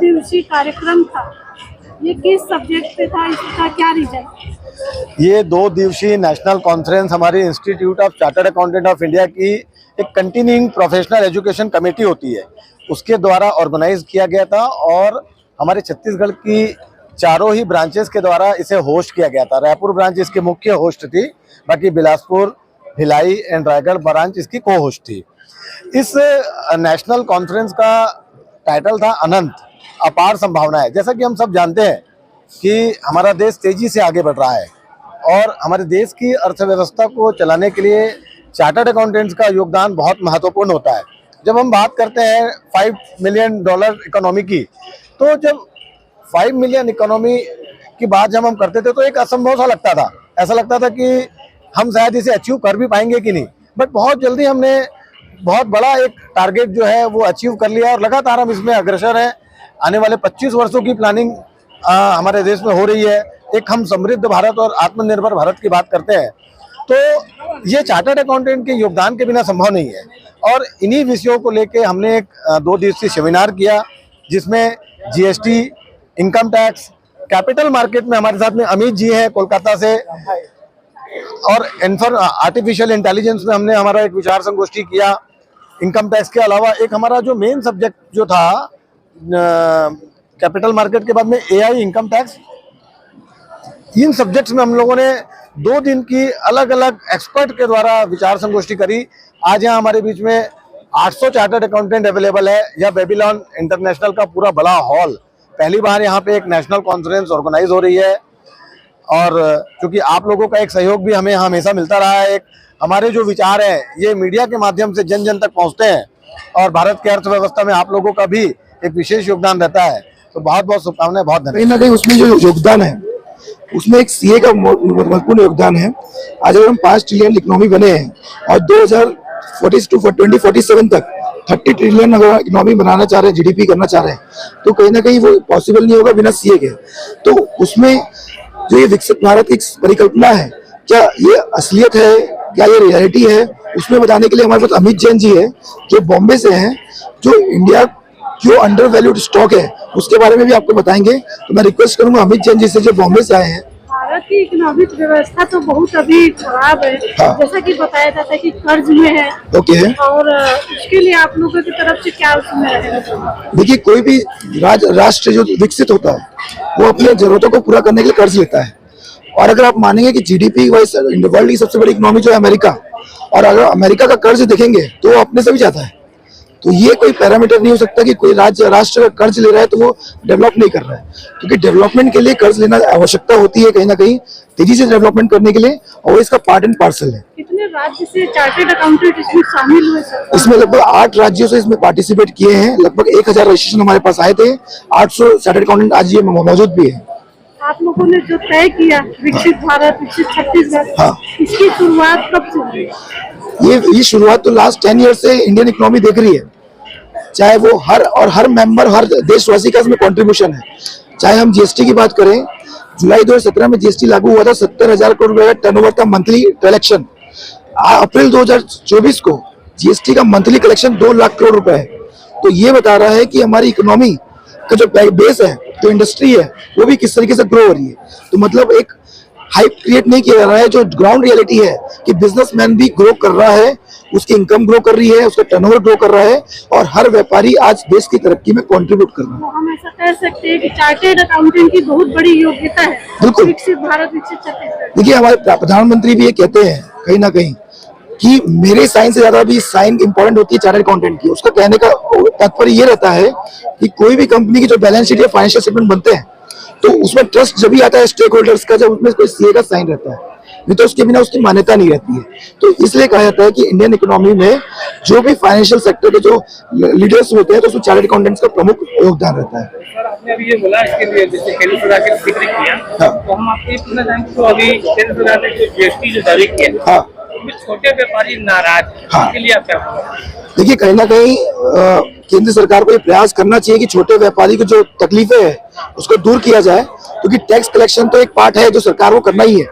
दिवसीय कार्यक्रम था, ये किस सब्जेक्ट पे था, इसका क्या रिजल्ट? ये 2 दिवसीय नेशनल कॉन्फ्रेंस हमारे institute of chartered accountant of India की एक कंटिन्यूइंग प्रोफेशनल एजुकेशन कमेटी होती है, उसके द्वारा ऑर्गेनाइज किया गया था और हमारे छत्तीसगढ़ की चारों ही ब्रांचेस के द्वारा इसे होस्ट किया गया था। रायपुर ब्रांच इसकी मुख्य होस्ट थी, बाकी बिलासपुर, भिलाई एंड रायगढ़ ब्रांच इसकी को होस्ट थी। इस नेशनल कॉन्फ्रेंस का टाइटल था अनंत अपार संभावनाएं। जैसा कि हम सब जानते हैं कि हमारा देश तेजी से आगे बढ़ रहा है और हमारे देश की अर्थव्यवस्था को चलाने के लिए चार्टर्ड अकाउंटेंट्स का योगदान बहुत महत्वपूर्ण होता है। जब हम बात करते हैं $5 मिलियन इकोनॉमी की, तो जब 5 मिलियन इकोनॉमी की बात जब हम करते थे तो एक असंभव सा लगता था। ऐसा लगता था कि हम शायद इसे अचीव कर भी पाएंगे कि नहीं, बट बहुत जल्दी हमने बहुत बड़ा एक टारगेट जो है वो अचीव कर लिया और लगातार हम इसमें अग्रसर हैं। आने वाले 25 वर्षों की प्लानिंग हमारे देश में हो रही है। एक हम समृद्ध भारत और आत्मनिर्भर भारत की बात करते हैं, तो ये चार्टर्ड अकाउंटेंट के योगदान के बिना संभव नहीं है। और इन्हीं विषयों को लेके हमने एक 2 दिवसीय सेमिनार किया, जिसमें GST, income tax, capital market में हमारे साथ में अमित जी हैं कोलकाता से, और आर्टिफिशियल इंटेलिजेंस में हमने हमारा एक विचार संगोष्ठी किया। इनकम टैक्स के अलावा एक हमारा जो मेन सब्जेक्ट जो था कैपिटल मार्केट के बाद में एआई, इनकम टैक्स, इन सब्जेक्ट्स में हम लोगों ने 2 दिन की अलग अलग एक्सपर्ट के द्वारा विचार संगोष्ठी करी। आज यहाँ हमारे बीच में 800 चार्टर्ड अकाउंटेंट अवेलेबल है। यह बेबीलोन इंटरनेशनल का पूरा बड़ा हॉल, पहली बार यहाँ पे एक नेशनल कॉन्फ्रेंस ऑर्गेनाइज हो रही है और क्योंकि आप लोगों का एक सहयोग भी हमें हमेशा मिलता रहा है। एक हमारे जो विचार हैं ये मीडिया के माध्यम से जन जन तक पहुँचते हैं और भारत की अर्थव्यवस्था में आप लोगों का भी एक विशेष योगदान रहता है। तो बहुत बहुत शुभकामनाएं, बहुत धन्यवाद। कहीं ना कहीं उसमें जो योगदान है उसमें एक सीए का महत्वपूर्ण योगदान है। आज अगर हम 5 ट्रिलियन इकोनॉमी बने हैं और 2047 तक 30 ट्रिलियन अगर इकोनॉमी बनाना चाह रहे हैं, जीडीपी करना चाह रहे हैं, तो कहीं ना कहीं वो पॉसिबल नहीं होगा बिना सीए के। तो उसमें जो ये विकसित भारत की परिकल्पना है, क्या ये असलियत है, क्या ये रियलिटी है, उसमें बताने के लिए हमारे पास अमित जैन जी है जो बॉम्बे से हैं, जो इंडिया जो अंडर वैल्यूड स्टॉक है उसके बारे में भी आपको बताएंगे। तो मैं रिक्वेस्ट करूंगा अमित जैन जी से, जो बॉम्बे से आए हैं। भारत की इकोनॉमिक व्यवस्था तो बहुत अभी खराब है। हाँ। जैसा कि बताया जाता है कि कर्ज में है। ओके। और उसके लिए आप लोगों की तरफ से क्या उसमें रहेगा? देखिए, कोई भी राष्ट्र जो विकसित होता है वो अपनी जरूरतों को पूरा करने के लिए कर्ज लेता है। और अगर आप मानेंगे कि जीडीपी वाइज वर्ल्ड की सबसे बड़ी इकोनॉमी जो है अमेरिका, और अगर अमेरिका का कर्ज देखेंगे तो वो अपने से भी जाता है। तो ये कोई पैरामीटर नहीं हो सकता कि कोई राष्ट्र का कर्ज ले रहा है तो वो डेवलप नहीं कर रहा है, क्योंकि डेवलपमेंट के लिए कर्ज लेना आवश्यकता होती है कहीं ना कहीं तेजी से डेवलपमेंट करने के लिए, और वो इसका पार्ट एंड पार्सल है। कितने राज्य से चार्टर्ड अकाउंटेंट इसमें शामिल हुए सर? इसमें लगभग 8 राज्यों से इसमें पार्टिसिपेट किए हैं। लगभग 1000 रजिस्ट्रेशन हमारे पास आए थे। 800 चार्टर्ड अकाउंटेंट आज ये मौजूद भी है। आप लोगों ने जो तय किया विकसित भारत, विकसित छत्तीसगढ़, हाँ। इसकी शुरुआत कब से हुई? ये शुरुआत तो लास्ट 10 ईयर से इंडियन इकोनॉमी देख रही है। चाहे वो हर मेंबर, हर देशवासी का इसमें कंट्रीब्यूशन है। चाहे हम जीएसटी की बात करें, जुलाई 2017 में जीएसटी लागू हुआ था। 70,000 करोड़ रुपए का टर्नओवर था मंथली कलेक्शन। अप्रैल 2024 को जीएसटी का मंथली कलेक्शन 2 लाख करोड़ रुपए है। तो ये बता रहा है कि हमारी इकोनॉमी का जो बेस है, जो इंडस्ट्री है, वो भी किस तरीके से ग्रो हो रही है। तो मतलब एक हाइप क्रिएट नहीं किया जा रहा है, जो ग्राउंड रियलिटी है कि बिजनेसमैन भी ग्रो कर रहा है, उसकी इनकम ग्रो कर रही है, उसका टर्नओवर ग्रो कर रहा है, और हर व्यापारी आज देश की तरक्की में कंट्रीब्यूट कर रहा है। तो हम ऐसा कह सकते हैं कि चार्टर्ड अकाउंटेंट की बहुत बड़ी योग्यता है। बिल्कुल। विकसित भारत, विकसित छत्तीसगढ़। देखिए, हमारे प्रधानमंत्री भी ये कहते हैं कहीं ना कहीं कि मेरे साइन से ज्यादा भी साइन इंपॉर्टेंट होती है चार्टर्ड अकाउंटेंट की। उसका कहने का तात्पर्य ये रहता है कि कोई भी कंपनी की जो बैलेंस शीट या फाइनेंशियल स्टेटमेंट बनते हैं तो उसमें ट्रस्ट जब भी आता है स्टेक होल्डर्स का, जब उसमें कोई सीए का साइन रहता है, नहीं तो उसके बिना उसकी मान्यता नहीं रहती है। तो इसलिए कहा जाता है कि इंडियन इकोनॉमी में जो भी फाइनेंशियल सेक्टर के जो लीडर्स होते हैं तो उसमें चार्टर्ड अकाउंटेंट्स का प्रमुख योगदान रहता है। सर, आपने अभी ये बोला इसके लिए जैसे केंद्र सरकार के जिक्र किया, तो हम आपको ये पूछना चाहेंगे, तो अभी केंद्र सरकार ने जो जीएसटी जो जारी किया, हाँ, उसमें छोटे व्यापारी नाराज हैं, हाँ। इसके लिए आप क्या बोलेंगे? देखिए, कहीं ना कहीं केंद्र सरकार को ये प्रयास करना चाहिए कि छोटे व्यापारी को जो तकलीफें है उसको दूर किया जाए, क्योंकि टैक्स कलेक्शन तो एक पार्ट है जो सरकार को करना ही है,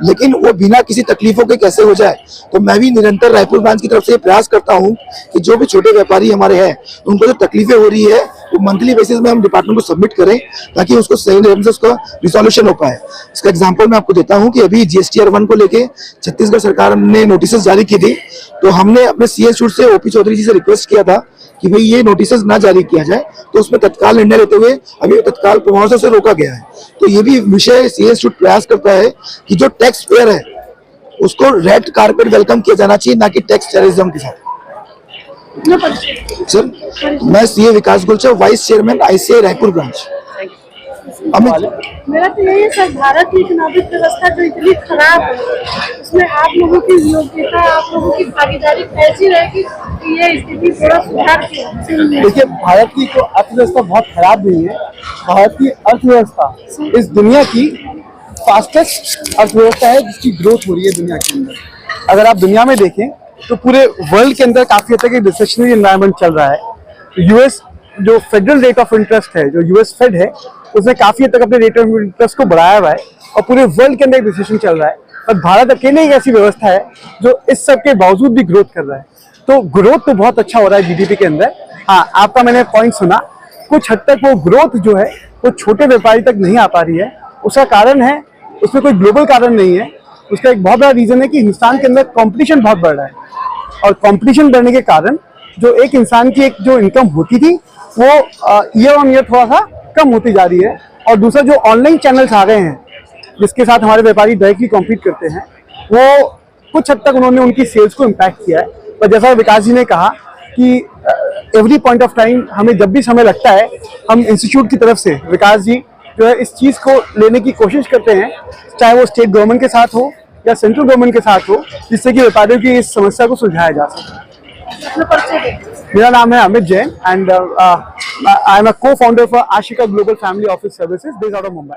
लेकिन वो बिना किसी तकलीफों के कैसे हो जाए। तो मैं भी निरंतर रायपुर ब्रांच की तरफ से ये प्रयास करता हूँ कि जो भी छोटे व्यापारी हमारे हैं उनको जो तकलीफें हो रही है वो मंथली बेसिस में हम डिपार्टमेंट को सबमिट करें, ताकि उसको सही ढंग से उसका रिजोल्यूशन हो पाए। इसका एग्जाम्पल मैं आपको देता हूँ कि अभी GSTR 1 को लेके छत्तीसगढ़ सरकार ने नोटिस जारी की थी, तो हमने अपने CS शूट से OP चौधरी जी से रिक्वेस्ट किया था कि भाई ये नोटिस ना जारी किया जाए, तो उसमें तत्काल निर्णय लेते हुए अभी तत्काल प्रभाव से उसे रोका गया है। तो ये भी विषय CS शूट प्रयास करता है कि जो टैक्स पेयर है उसको रेड कारपेट वेलकम किया जाना चाहिए, ना कि टैक्स टेररिज्म के साथ। सर, मैं CA Vikas Gulchar, vice chairman ICAI Raipur branch. Amit, मेरा तो यही है सर, भारत की चुनावी व्यवस्था जो इतनी खराब है उसमें आप लोगों की योग्यता, आप लोगों की भागीदारी कैसी रहेगी कि ये स्थिति थोड़ा सुधार किया। देखिए, भारत की तो अर्थव्यवस्था बहुत खराब नहीं है। भारत की अर्थव्यवस्था इस दुनिया की फास्टेस्ट अर्थव्यवस्था है जिसकी ग्रोथ हो रही है दुनिया के अंदर। अगर आप दुनिया में देखें तो पूरे वर्ल्ड के अंदर काफी हद तक एक रिसेशनरी एनवायरनमेंट चल रहा है। यूएस जो फेडरल रेट ऑफ इंटरेस्ट है, जो यूएस फेड है, उसने काफी हद तक अपने रेट ऑफ इंटरेस्ट को बढ़ाया हुआ है और पूरे वर्ल्ड के अंदर एक रिसेशन चल रहा है। पर भारत अकेले एक ऐसी व्यवस्था है जो इस सब के बावजूद भी ग्रोथ कर रहा है। तो ग्रोथ तो बहुत अच्छा हो रहा है GDP के अंदर। हाँ, आपका मैंने पॉइंट सुना, कुछ हद तक वो ग्रोथ जो है वो छोटे व्यापारी तक नहीं आ पा रही है। उसका कारण है, उसमें कोई ग्लोबल कारण नहीं है। उसका एक बहुत बड़ा रीजन है कि हिंदुस्तान के अंदर कंपटीशन बहुत बढ़ रहा है, और कंपटीशन बढ़ने के कारण जो एक इंसान की एक जो इनकम होती थी वो ईयर ऑन ईयर थोड़ा सा कम होती जा रही है। और दूसरा जो ऑनलाइन चैनल्स आ गए हैं जिसके साथ हमारे व्यापारी डायरेक्टली कॉम्पीट करते हैं, वो कुछ हद तक उन्होंने उनकी सेल्स को इम्पैक्ट किया है। पर जैसा विकास जी ने कहा कि एवरी पॉइंट ऑफ टाइम हमें जब भी समय लगता है, हम इंस्टीट्यूट की तरफ से विकास जी जो है इस चीज़ को लेने की कोशिश करते हैं, चाहे वो स्टेट गवर्नमेंट के साथ हो या सेंट्रल गवर्नमेंट के साथ हो, जिससे कि व्यापारियों की इस समस्या को सुलझाया जा सके। मेरा नाम है Amit Jain and I am a co-founder for Ashika global family office services based out of Mumbai.